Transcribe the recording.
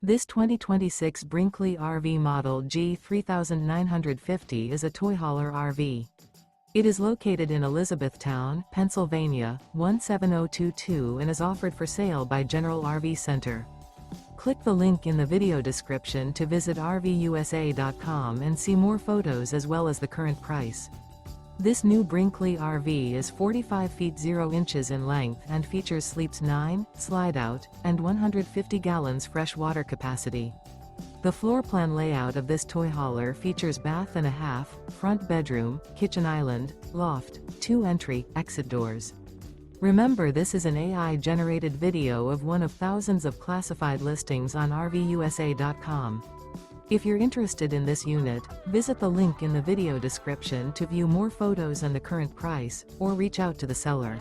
This 2026 Brinkley RV Model G 3950 is a toy hauler RV. It is located in Elizabethtown, Pennsylvania, 17022 and is offered for sale by General RV Center. Click the link in the video description to visit RVUSA.com and see more photos as well as the current price. This new Brinkley RV is 45 feet 0 inches in length and features sleeps 9, slide-out, and 150 gallons fresh water capacity. The floor plan layout of this toy hauler features bath and a half, front bedroom, kitchen island, loft, 2 entry/exit doors. Remember, this is an AI-generated video of one of thousands of classified listings on RVUSA.com. If you're interested in this unit, visit the link in the video description to view more photos and the current price, or reach out to the seller.